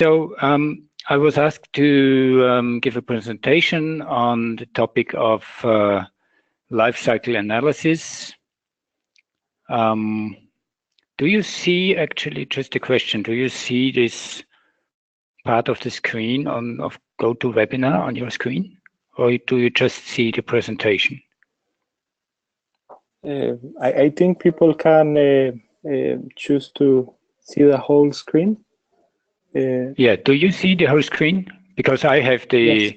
So I was asked to give a presentation on the topic of life cycle analysis. Do you see, actually, just a question, do you see this part of the screen of GoToWebinar on your screen, or do you just see the presentation? I think people can choose to see the whole screen. Yeah, do you see the whole screen? Because I have the,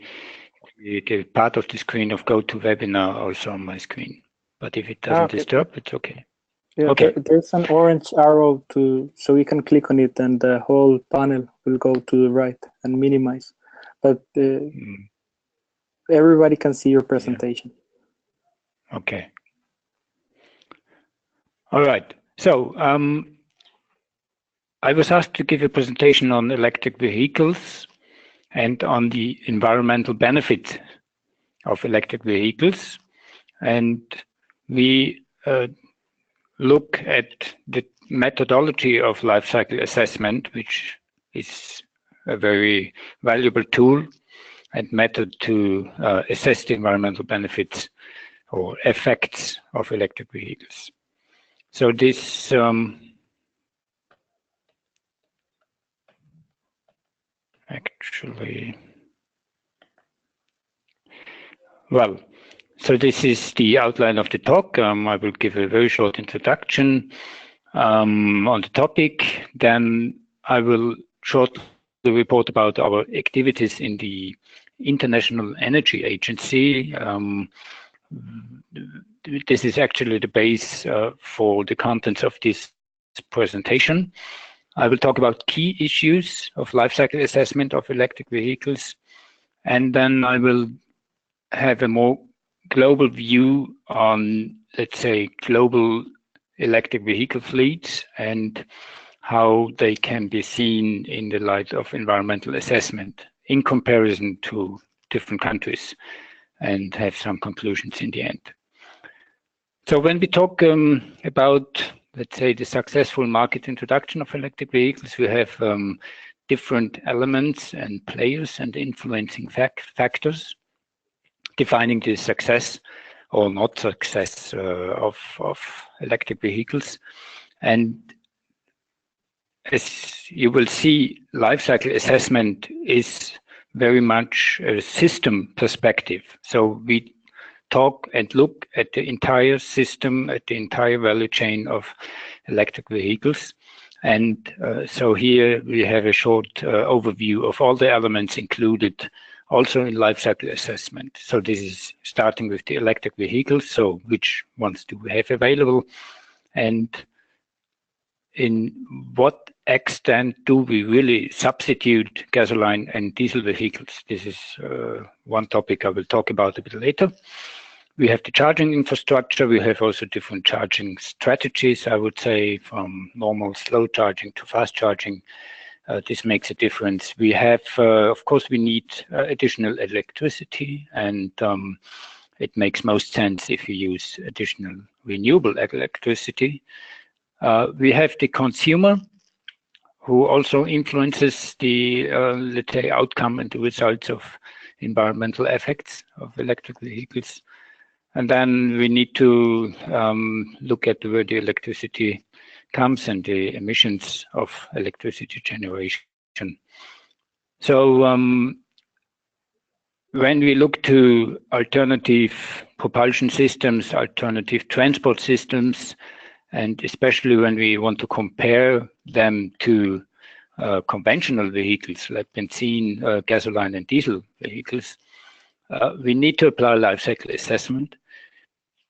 yes. the part of the screen of GoToWebinar also on my screen. But if it doesn't disturb, it's okay. Yeah, okay. There's an orange arrow so you can click on it and the whole panel will go to the right and minimize. But everybody can see your presentation. Yeah. Okay. All right. So I was asked to give a presentation on electric vehicles and on the environmental benefits of electric vehicles. And we look at the methodology of life cycle assessment, which is a very valuable tool and method to assess the environmental benefits or effects of electric vehicles. So this actually, well, so this is the outline of the talk. I will give a very short introduction on the topic. Then I will shortly report about our activities in the International Energy Agency. This is actually the base for the contents of this presentation. I will talk about key issues of life cycle assessment of electric vehicles, and then I will have a more global view on, let's say, global electric vehicle fleets and how they can be seen in the light of environmental assessment in comparison to different countries, and have some conclusions in the end. So when we talk about, let's say, the successful market introduction of electric vehicles, we have different elements and players and influencing factors defining the success or not success of electric vehicles. And as you will see, life cycle assessment is very much a system perspective. So we talk and look at the entire system, at the entire value chain of electric vehicles. And so here we have a short overview of all the elements included also in life cycle assessment. So this is starting with the electric vehicles, so which ones do we have available, and in what extent do we really substitute gasoline and diesel vehicles? This is one topic I will talk about a bit later. We have the charging infrastructure. We have also different charging strategies, I would say, from normal slow charging to fast charging. This makes a difference. We have, of course, we need additional electricity, and it makes most sense if you use additional renewable electricity. We have the consumer, who also influences the, let's say, outcome and the results of environmental effects of electric vehicles. And then we need to look at where the electricity comes and the emissions of electricity generation. So when we look to alternative propulsion systems, alternative transport systems, and especially when we want to compare them to conventional vehicles like benzene, gasoline and diesel vehicles, we need to apply life cycle assessment,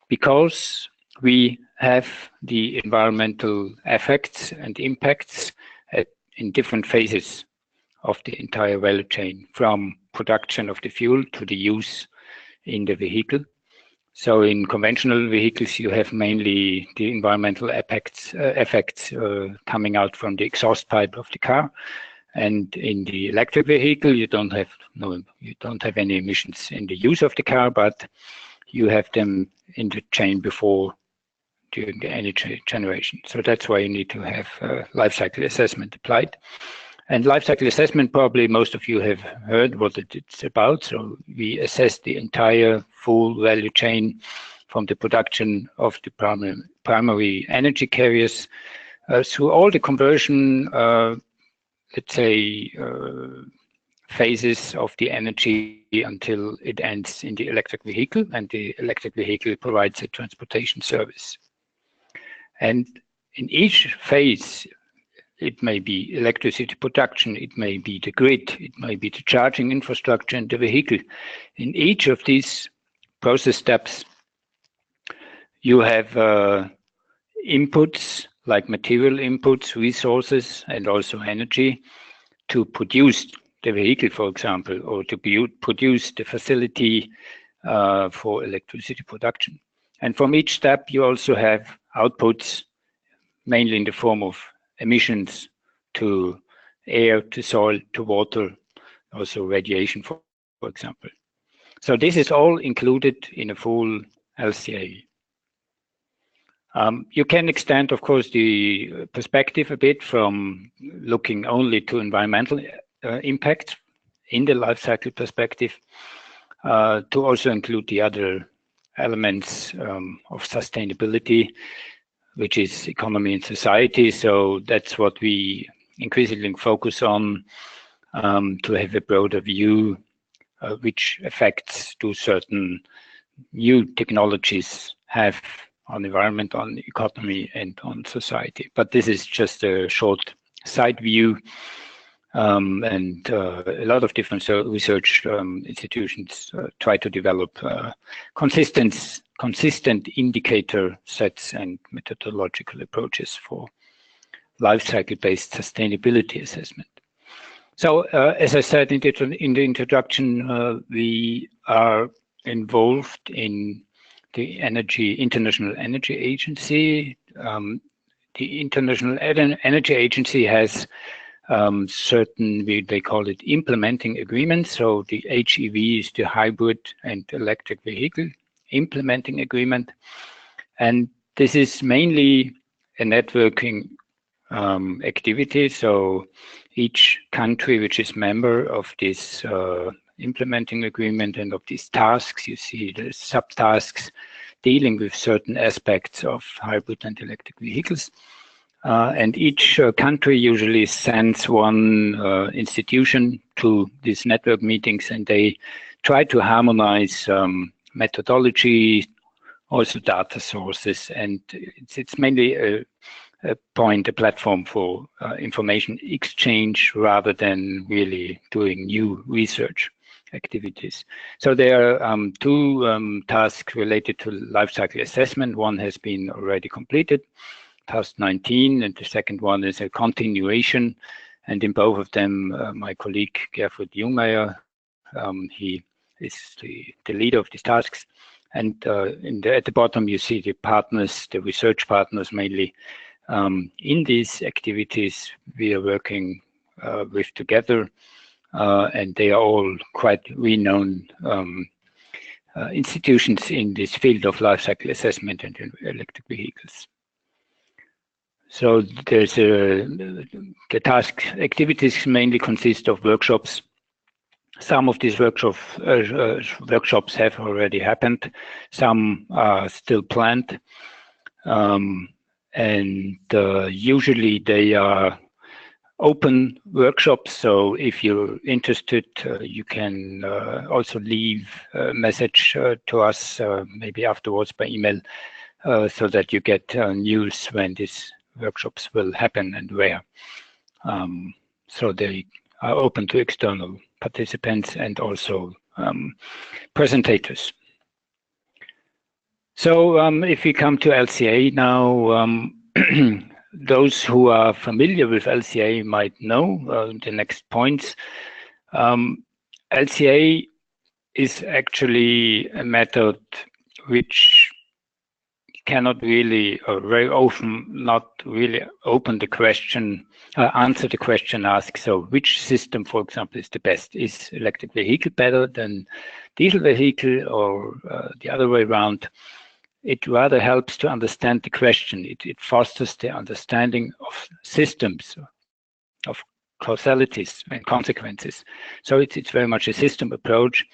because we have the environmental effects and impacts in different phases of the entire value chain, from production of the fuel to the use in the vehicle. So in conventional vehicles, you have mainly the environmental effects coming out from the exhaust pipe of the car. And in the electric vehicle, you don't have any emissions in the use of the car, but you have them in the chain before during the energy generation. So that's why you need to have life cycle assessment applied. And life cycle assessment, probably most of you have heard what it's about. So we assess the entire full value chain from the production of the primary energy carriers through all the conversion, let's say, phases of the energy until it ends in the electric vehicle, and the electric vehicle provides a transportation service. And in each phase, it may be electricity production, it may be the grid, it may be the charging infrastructure in the vehicle. In each of these process steps, you have inputs like material inputs, resources, and also energy to produce the vehicle, for example, or to produce the facility for electricity production. And from each step, you also have outputs, mainly in the form of emissions to air, to soil, to water, also radiation, for example. So this is all included in a full LCA. You can extend, of course, the perspective a bit from looking only to environmental impact in the life cycle perspective to also include the other elements of sustainability, which is economy and society. So that's what we increasingly focus on, to have a broader view, which effects do certain new technologies have on environment, on economy, and on society. But this is just a short side view, and a lot of different research institutions try to develop consistent indicator sets and methodological approaches for life cycle-based sustainability assessment. So, as I said in the introduction, we are involved in the International Energy Agency. The International Energy Agency has certain, they call it implementing agreements. So the HEV is the hybrid and electric vehicle implementing agreement. And this is mainly a networking activity. So each country which is member of this implementing agreement and of these tasks, you see the subtasks dealing with certain aspects of hybrid and electric vehicles. And each country usually sends one institution to these network meetings, and they try to harmonize methodology, also data sources, and it's mainly a platform for information exchange rather than really doing new research activities. So there are two tasks related to life cycle assessment. One has been already completed, task 19, and the second one is a continuation. And in both of them, my colleague Gerfried Jungmeier, he is the leader of these tasks. And at the bottom, you see the partners, the research partners mainly. In these activities we are working with together, and they are all quite renowned institutions in this field of life cycle assessment and electric vehicles. So there's the task activities mainly consist of workshops. Some of these workshops have already happened. Some are still planned. And usually they are open workshops. So if you're interested, you can also leave a message to us, maybe afterwards by email, so that you get news when these workshops will happen and where. So they are open to external participants and also presentators. So if we come to LCA now, those who are familiar with LCA might know the next points. LCA is actually a method which cannot really, or very often not really open the question, answer the question asked. So which system, for example, is the best? Is electric vehicle better than diesel vehicle, or the other way around? It rather helps to understand the question. It fosters the understanding of systems, of causalities and consequences. So it's very much a system approach.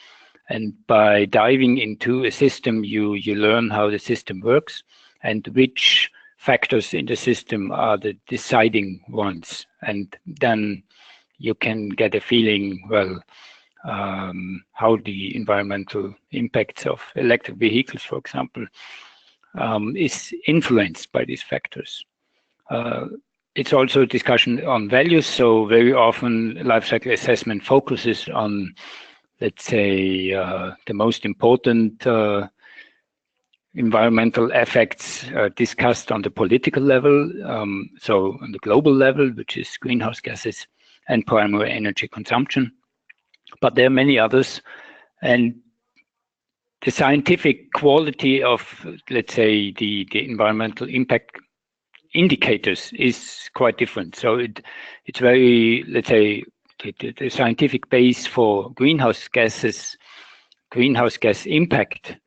And by diving into a system, you learn how the system works and which factors in the system are the deciding ones. And then you can get a feeling, well, how the environmental impacts of electric vehicles, for example, is influenced by these factors. It's also a discussion on values. So very often life cycle assessment focuses on, let's say, the most important environmental effects discussed on the political level, so on the global level, which is greenhouse gases and primary energy consumption. But there are many others, and the scientific quality of, let's say, the environmental impact indicators is quite different. So it's very, let's say, the scientific base for greenhouse gas impact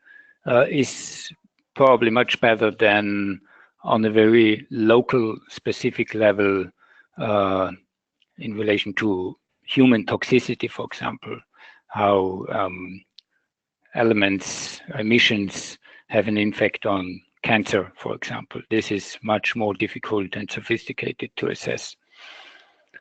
is probably much better than on a very local specific level in relation to human toxicity, for example, how elements, emissions have an impact on cancer, for example. This is much more difficult and sophisticated to assess.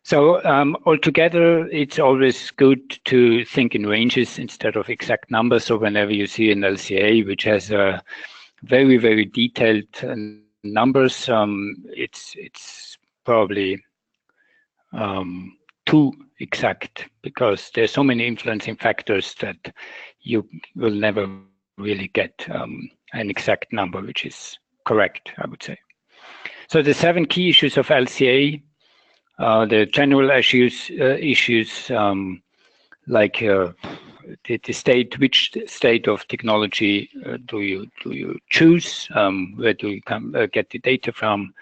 So altogether, it's always good to think in ranges instead of exact numbers. So whenever you see an LCA which has a very, very detailed numbers, it's probably too exact, because there's so many influencing factors that you will never really get an exact number which is correct, I would say. So the 7 key issues of LCA. The general issues like the state, which state of technology do you choose? Where do you get the data from?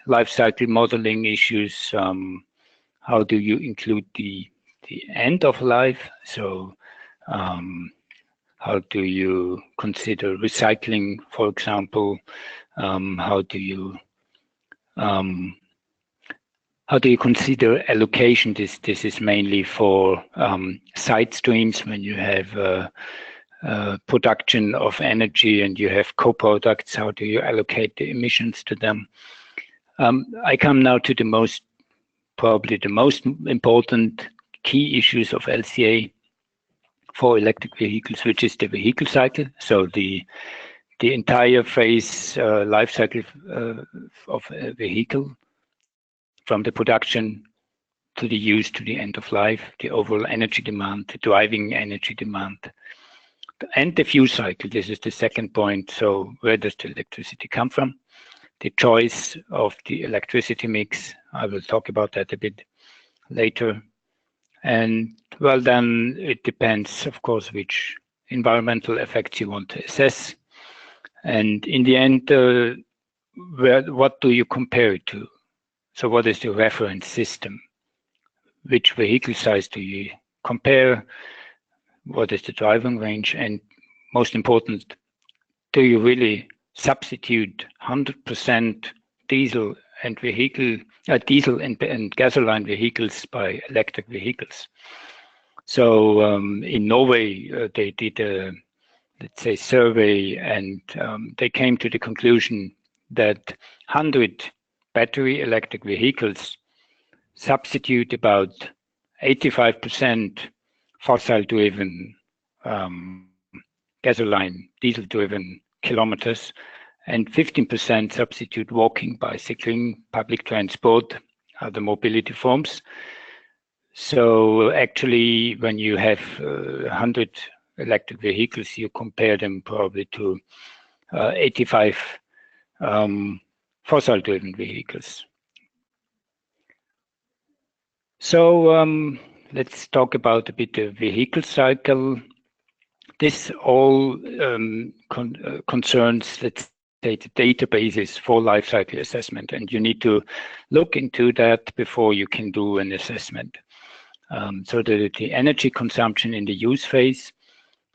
Life cycle modeling issues. How do you include the end of life? So how do you consider recycling, for example? How do you consider allocation? This is mainly for side streams when you have production of energy and you have co-products. How do you allocate the emissions to them? I come now to probably the most important key issues of LCA for electric vehicles, which is the vehicle cycle. So the entire phase life cycle of a vehicle, from the production to the use to the end of life, the overall energy demand, the driving energy demand, and the fuel cycle. This is the second point. So where does the electricity come from? The choice of the electricity mix. I will talk about that a bit later. And well, then it depends, of course, which environmental effects you want to assess. And in the end, what do you compare it to? So what is the reference system? Which vehicle size do you compare? What is the driving range? And most important, do you really substitute 100% diesel and gasoline vehicles by electric vehicles? So in Norway, they did a, let's say, survey, and they came to the conclusion that 100 battery electric vehicles substitute about 85% fossil-driven gasoline, diesel-driven kilometers, and 15% substitute walking, bicycling, public transport, other mobility forms. So actually, when you have 100 electric vehicles, you compare them probably to 85 fossil-driven vehicles. So let's talk about a bit the vehicle cycle. This all concerns, let's say, the databases for life cycle assessment, and you need to look into that before you can do an assessment. So the energy consumption in the use phase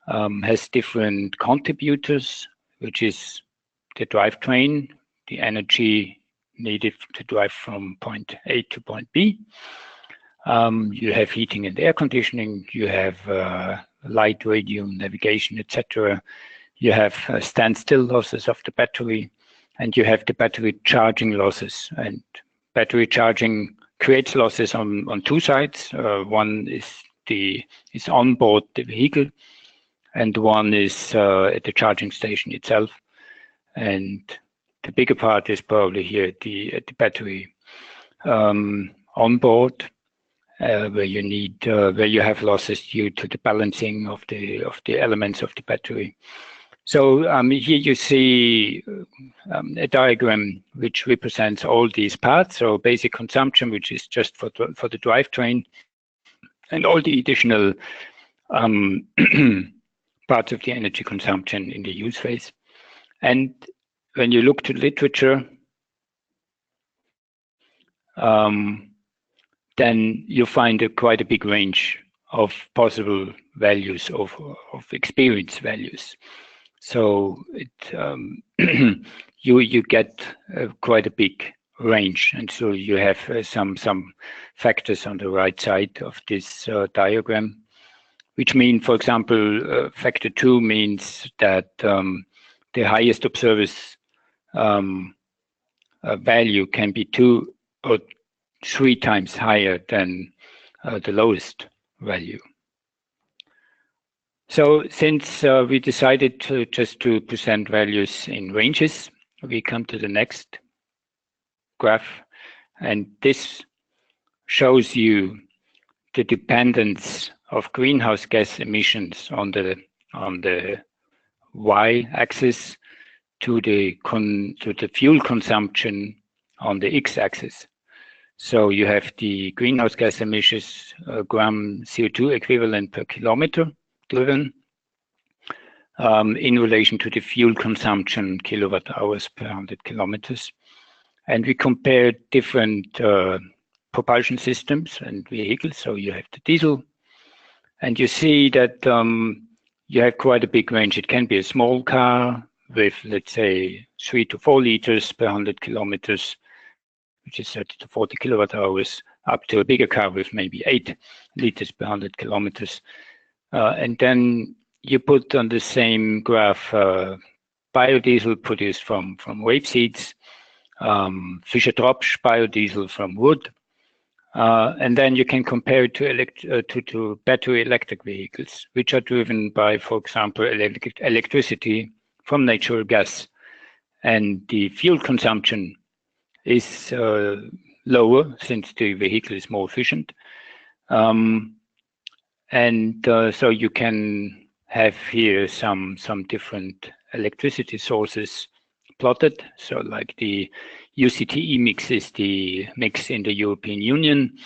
has different contributors, which is the drivetrain, the energy needed to drive from point A to point B. You have heating and air conditioning, you have light, radio, navigation, etc. You have standstill losses of the battery, and you have the battery charging losses. And battery charging creates losses on two sides. One is on board the vehicle, and one is at the charging station itself. And the bigger part is probably here at the battery on board, where you have losses due to the balancing of the elements of the battery. So here you see a diagram which represents all these parts. So basic consumption, which is just for the drivetrain, and all the additional parts of the energy consumption in the use phase. And when you look to literature, then you find quite a big range of possible values of experience values. So you get quite a big range, and so you have some factors on the right side of this diagram, which mean, for example, factor 2 means that the highest observed value can be 2 or 3 times higher than the lowest value. So since we decided to present values in ranges, we come to the next graph, and this shows you the dependence of greenhouse gas emissions on the y-axis to the fuel consumption on the x-axis. So you have the greenhouse gas emissions gram CO2 equivalent per kilometer driven in relation to the fuel consumption kilowatt hours per 100 kilometers. And we compare different propulsion systems and vehicles. So you have the diesel, and you see that you have quite a big range. It can be a small car with, let's say, 3 to 4 liters per 100 kilometers, which is 30 to 40 kilowatt hours, up to a bigger car with maybe 8 liters per 100 kilometers. And then you put on the same graph biodiesel produced from rapeseeds, Fischer-Tropsch biodiesel from wood, and then you can compare it to battery electric vehicles, which are driven by, for example, electricity from natural gas. And the fuel consumption is lower since the vehicle is more efficient. So you can have here some different electricity sources plotted. So like the UCTE mix is the mix in the European Union,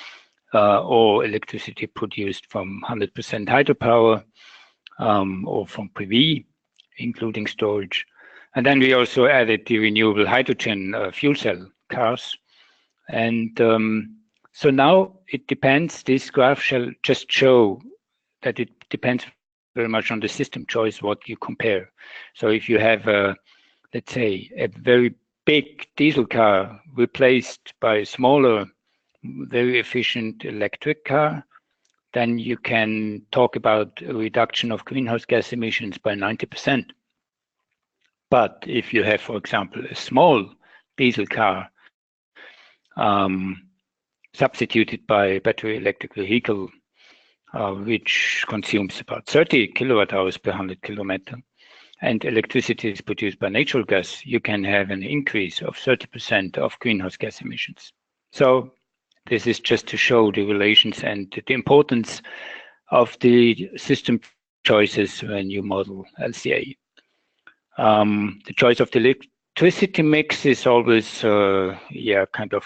or electricity produced from 100% hydropower, or from PV, including storage. And then we also added the renewable hydrogen fuel cell cars. And so now it depends. This graph shall just show that it depends very much on the system choice, what you compare. So if you have, let's say, a very big diesel car replaced by a smaller, very efficient electric car, then you can talk about a reduction of greenhouse gas emissions by 90%. But if you have, for example, a small diesel car substituted by a battery electric vehicle, which consumes about 30 kilowatt hours per 100 kilometer, and electricity is produced by natural gas, you can have an increase of 30% of greenhouse gas emissions. So this is just to show the relations and the importance of the system choices when you model LCA. The choice of the electricity mix is always kind of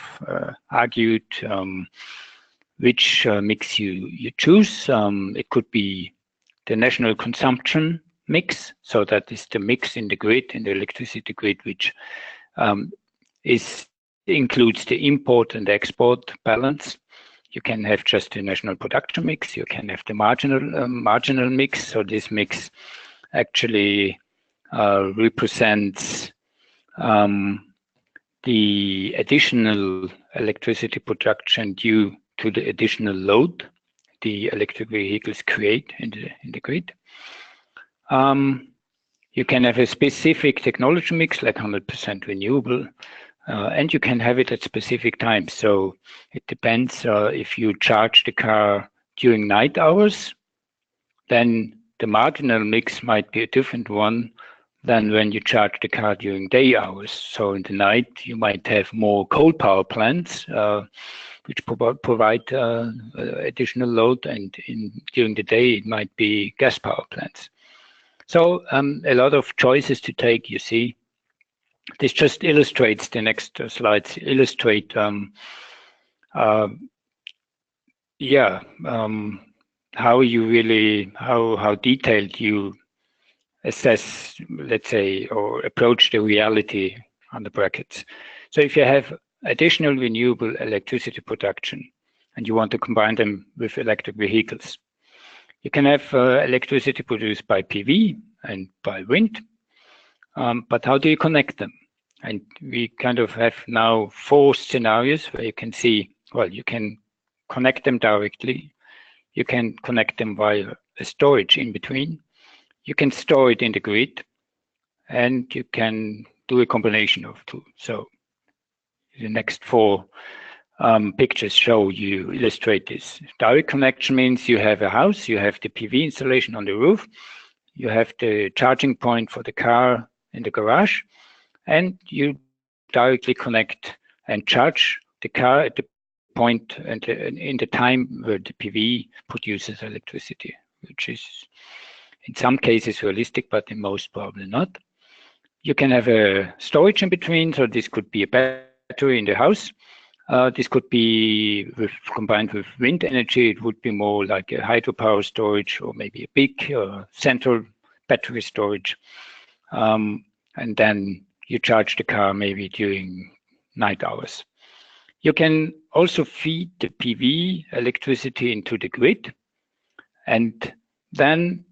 argued which mix you choose. It could be the national consumption mix, so that is the mix in the grid, in the electricity grid, which includes the import and export balance. You can have just the national production mix. You can have the marginal mix. So this mix actually represents the additional electricity production due to the additional load the electric vehicles create in the grid. You can have a specific technology mix, like 100% renewable, and you can have it at specific times. So it depends if you charge the car during night hours, then the marginal mix might be a different one than when you charge the car during day hours. So in the night, you might have more coal power plants, which provide additional load, and during the day, it might be gas power plants. So a lot of choices to take, you see. This just illustrates, the next slides illustrate, how you really, how detailed you assess, let's say, or approach the reality on the brackets. So if you have additional renewable electricity production and you want to combine them with electric vehicles, you can have electricity produced by PV and by wind, but how do you connect them? And we kind of have now 4 scenarios where you can see, well, you can connect them directly, you can connect them via a storage in between, you can store it in the grid, and you can do a combination of 2. So the next 4 pictures show you, illustrate this. Direct connection means you have a house, you have the PV installation on the roof, you have the charging point for the car in the garage, and you directly connect and charge the car at the point and in the time where the PV produces electricity, which is in some cases realistic, but in most probably not. You can have a storage in between, so this could be a battery in the house. This could be combined with wind energy. It would be more like a hydropower storage, or maybe a big central battery storage. And then you charge the car maybe during night hours. You can also feed the PV electricity into the grid, and then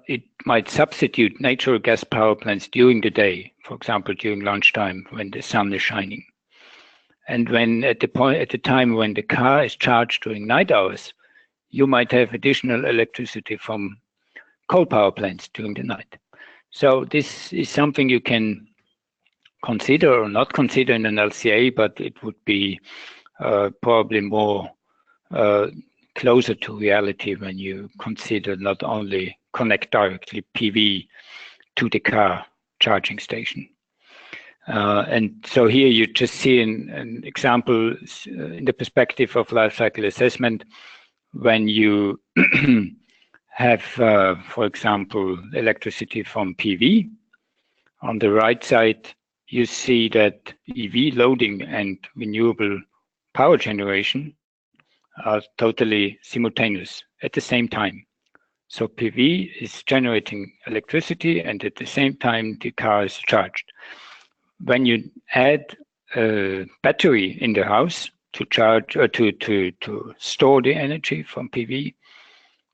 it might substitute natural gas power plants during the day, for example, during lunchtime when the sun is shining. And when at the time when the car is charged during night hours, you might have additional electricity from coal power plants during the night. So this is something you can consider or not consider in an LCA, but it would be probably more closer to reality when you consider not only connect directly PV to the car charging station. And so here you just see an example in the perspective of life cycle assessment when you have, for example, electricity from PV. On the right side, you see that EV loading and renewable power generation are totally simultaneous at the same time. So PV is generating electricity, and at the same time the car is charged. When you add a battery in the house to charge or to store the energy from PV,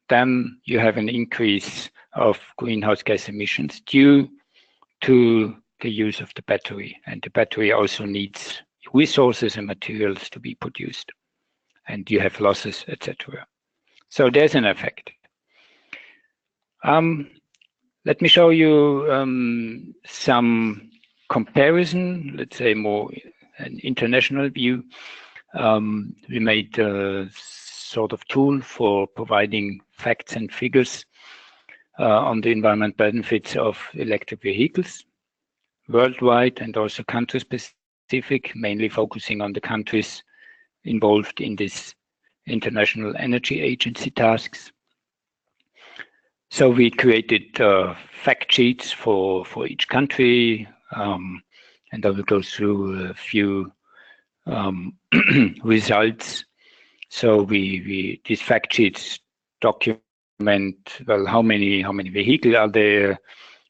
then you have an increase of greenhouse gas emissions due to the use of the battery. And the battery also needs resources and materials to be produced, and you have losses, etc. So there's an effect. Let me show you some comparison, let's say more an international view. We made a sort of tool for providing facts and figures on the environmental benefits of electric vehicles worldwide and also country specific, mainly focusing on the countries involved in this International Energy Agency tasks. So we created fact sheets for each country, and I will go through a few results. So these fact sheets document, well, how many vehicles are there,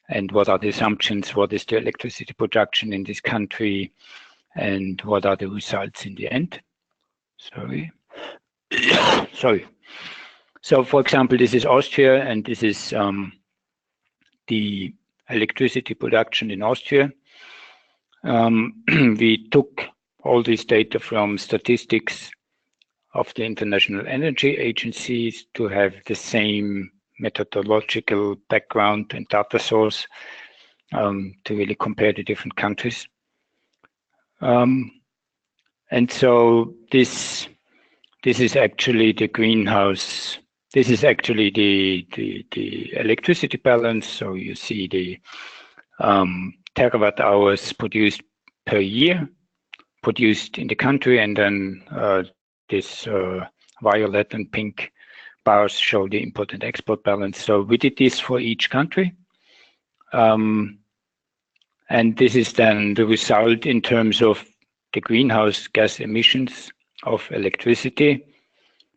and what are the assumptions, what is the electricity production in this country, and what are the results in the end. Sorry. So, for example, this is Austria, and this is the electricity production in Austria. we took all this data from statistics of the International Energy Agencies to have the same methodological background and data source to really compare the different countries. And so this is actually the greenhouse. This is actually the electricity balance. So you see the terawatt hours produced per year, produced in the country, and then this violet and pink bars show the import and export balance. So we did this for each country. And this is then the result in terms of the greenhouse gas emissions of electricity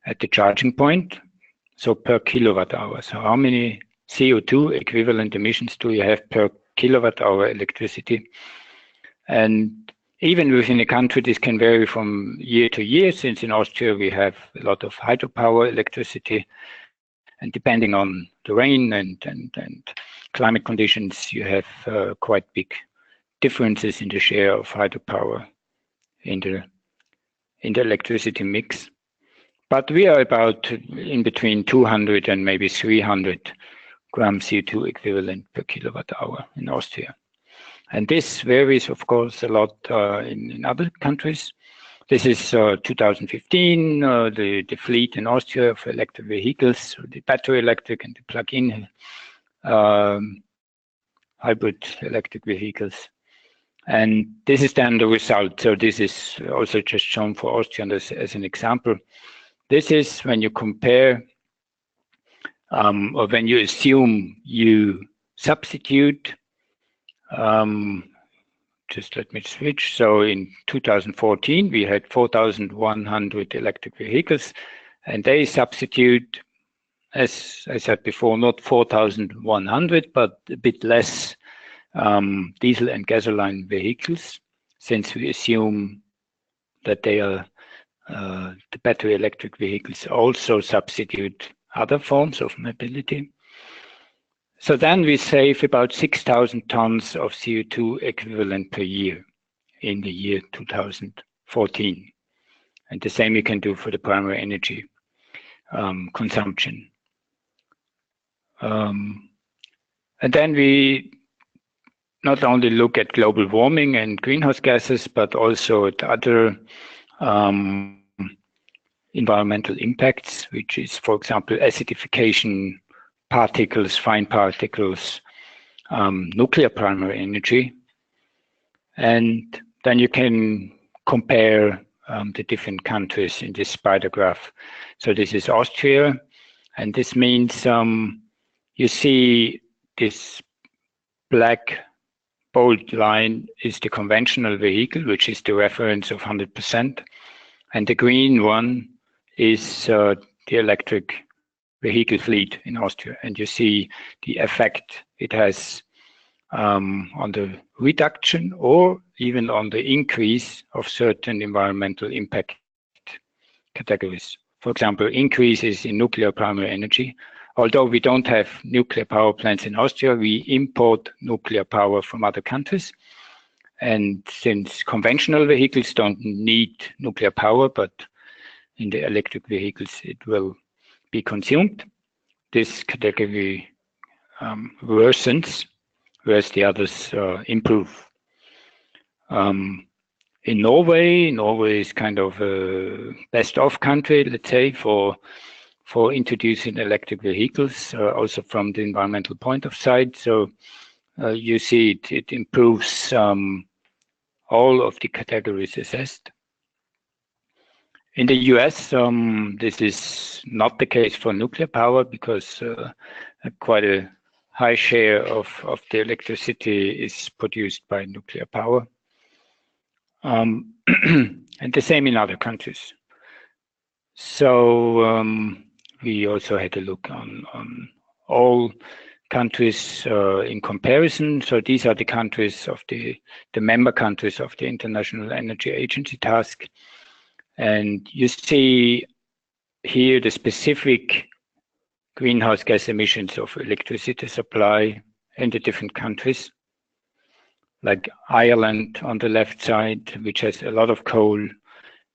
at the charging point. So per kilowatt hour. So how many CO2 equivalent emissions do you have per kilowatt hour electricity? And even within a country, this can vary from year to year, since in Austria we have a lot of hydropower electricity. And depending on the rain and climate conditions, you have quite big differences in the share of hydropower in the electricity mix. But we are about in between 200 and maybe 300 grams CO2 equivalent per kilowatt hour in Austria. And this varies, of course, a lot in other countries. This is 2015, the fleet in Austria of electric vehicles, the battery electric and the plug-in hybrid electric vehicles. And this is then the result. So this is also just shown for Austria as an example. This is when you compare, or when you assume you substitute, just let me switch. So in 2014, we had 4,100 electric vehicles, and they substitute, as I said before, not 4,100, but a bit less diesel and gasoline vehicles, since we assume that they are the battery electric vehicles also substitute other forms of mobility. So then we save about 6,000 tons of CO2 equivalent per year in the year 2014. And the same you can do for the primary energy consumption. And then we not only look at global warming and greenhouse gases, but also at other environmental impacts, which is, for example, acidification, particles, fine particles, nuclear primary energy. And then you can compare the different countries in this spider graph. So this is Austria, and this means you see this black bold line is the conventional vehicle, which is the reference of 100%. And the green one is the electric vehicle fleet in Austria. And you see the effect it has on the reduction or even on the increase of certain environmental impact categories. For example, increases in nuclear primary energy. Although we don't have nuclear power plants in Austria, we import nuclear power from other countries. And since conventional vehicles don't need nuclear power, but in the electric vehicles it will be consumed, this category worsens, whereas the others improve. In Norway is kind of a best-of country, let's say, for introducing electric vehicles, also from the environmental point of sight. So you see it improves all of the categories assessed. In the US, this is not the case for nuclear power because quite a high share of the electricity is produced by nuclear power. And the same in other countries. So we also had a look on all countries in comparison. So these are the countries of the member countries of the International Energy Agency task. And you see here the specific greenhouse gas emissions of electricity supply in the different countries. like Ireland on the left side, which has a lot of coal,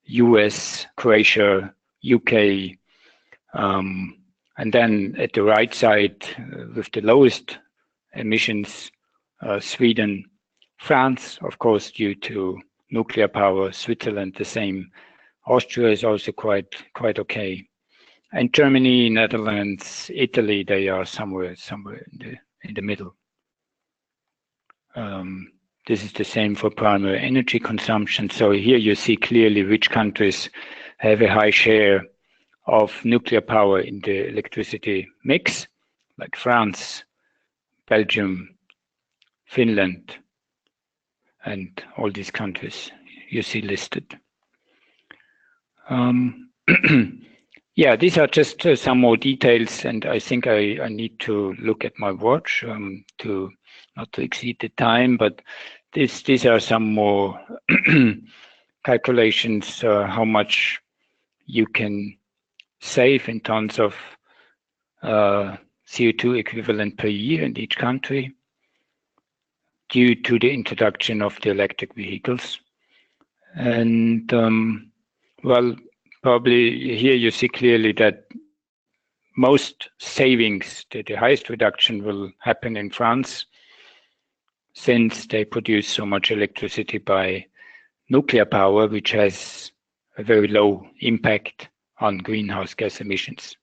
US, Croatia, UK, and then at the right side, with the lowest emissions, Sweden, France, of course, due to nuclear power, Switzerland the same, Austria is also quite okay, and Germany, Netherlands, Italy, they are somewhere in the middle. This is the same for primary energy consumption. So here you see clearly which countries have a high share of nuclear power in the electricity mix, like France, Belgium, Finland, and all these countries you see listed. Yeah, these are just some more details, and I think I need to look at my watch to not to exceed the time, but these are some more calculations, how much you can save in terms of CO2 equivalent per year in each country due to the introduction of the electric vehicles. And well, probably here you see clearly that most savings, the highest reduction will happen in France, since they produce so much electricity by nuclear power, which has a very low impact on greenhouse gas emissions.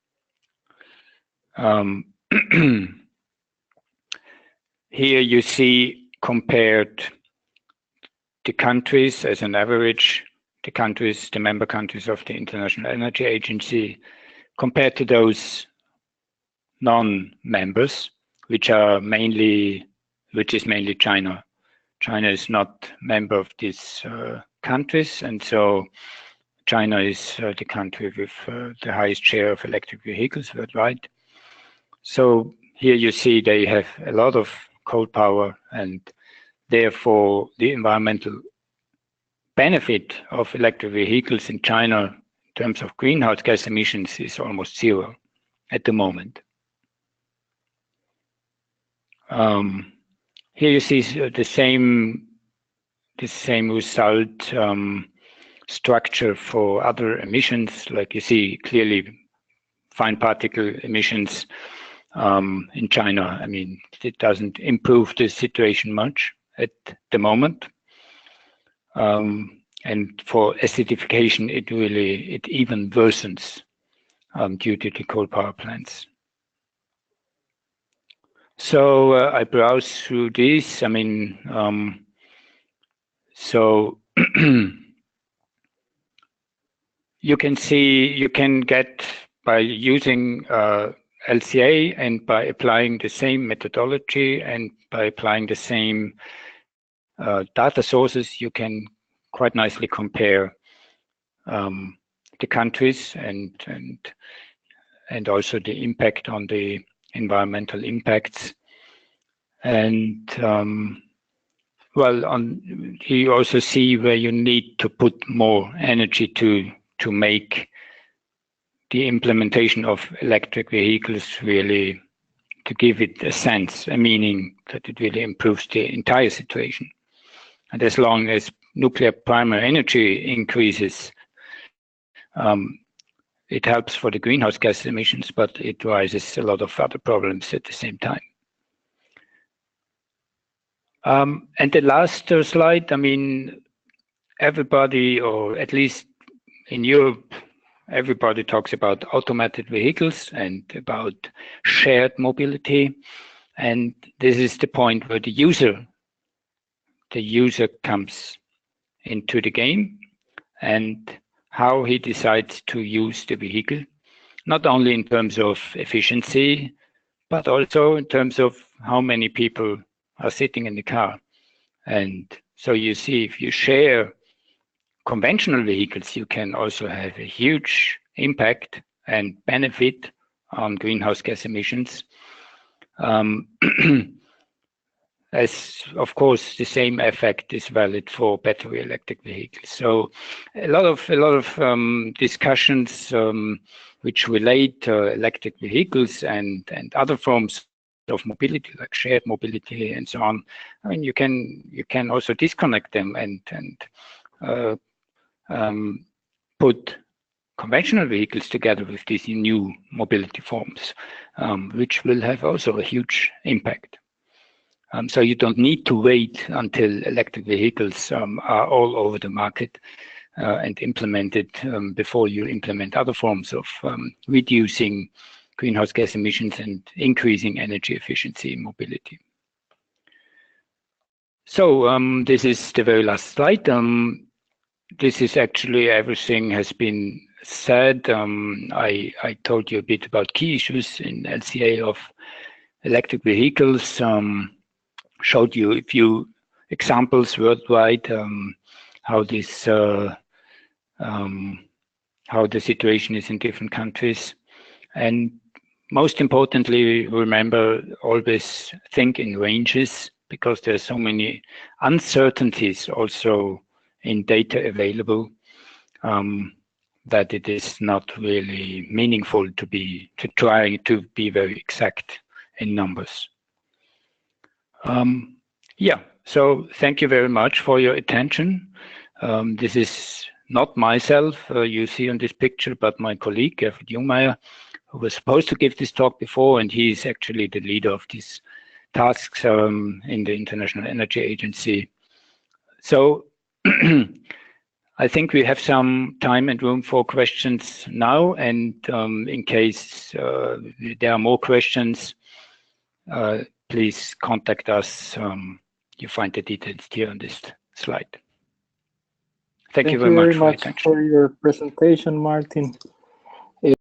Here you see compared the countries as an average, the member countries of the International Energy Agency, compared to those non-members, which is mainly China. China is not a member of these countries, and so China is the country with the highest share of electric vehicles worldwide. So here you see they have a lot of coal power, and therefore the environmental benefit of electric vehicles in China in terms of greenhouse gas emissions is almost zero at the moment. Here you see the same result structure for other emissions, like you see clearly fine particle emissions in China. I mean, it doesn't improve the situation much at the moment. And for acidification, it even worsens due to the coal power plants. So I browsed through this. I mean, so you can see, you can get by using LCA and by applying the same methodology and by applying the same data sources, you can quite nicely compare the countries and also the impact on the environmental impacts. And well, you also see where you need to put more energy to make the implementation of electric vehicles really, to give it a sense, a meaning that it really improves the entire situation. And as long as nuclear primary energy increases, it helps for the greenhouse gas emissions, but it raises a lot of other problems at the same time. And the last slide, I mean, everybody, or at least in Europe, everybody talks about automated vehicles and about shared mobility. And this is the point where the user comes into the game and how he decides to use the vehicle, not only in terms of efficiency, but also in terms of how many people are sitting in the car. And so you see, if you share conventional vehicles, you can also have a huge impact and benefit on greenhouse gas emissions. As of course the same effect is valid for battery electric vehicles. So a lot of discussions which relate to electric vehicles and other forms of mobility, like shared mobility and so on. I mean, you can also disconnect them and put conventional vehicles together with these new mobility forms, which will have also a huge impact. So you don't need to wait until electric vehicles are all over the market and implemented before you implement other forms of reducing greenhouse gas emissions and increasing energy efficiency in mobility. So this is the very last slide. This is actually everything has been said. I told you a bit about key issues in LCA of electric vehicles, showed you a few examples worldwide, how this how the situation is in different countries. And most importantly, remember, always think in ranges, because there are so many uncertainties also in data available, that it is not really meaningful to try to be very exact in numbers. Yeah, so thank you very much for your attention. This is not myself you see on this picture, but my colleague, Gerhard Jungmeier, who was supposed to give this talk before, and he is actually the leader of these tasks in the International Energy Agency. So I think we have some time and room for questions now, and in case there are more questions, please contact us. You find the details here on this slide. Thank you very much for your attention. For your presentation, Martin.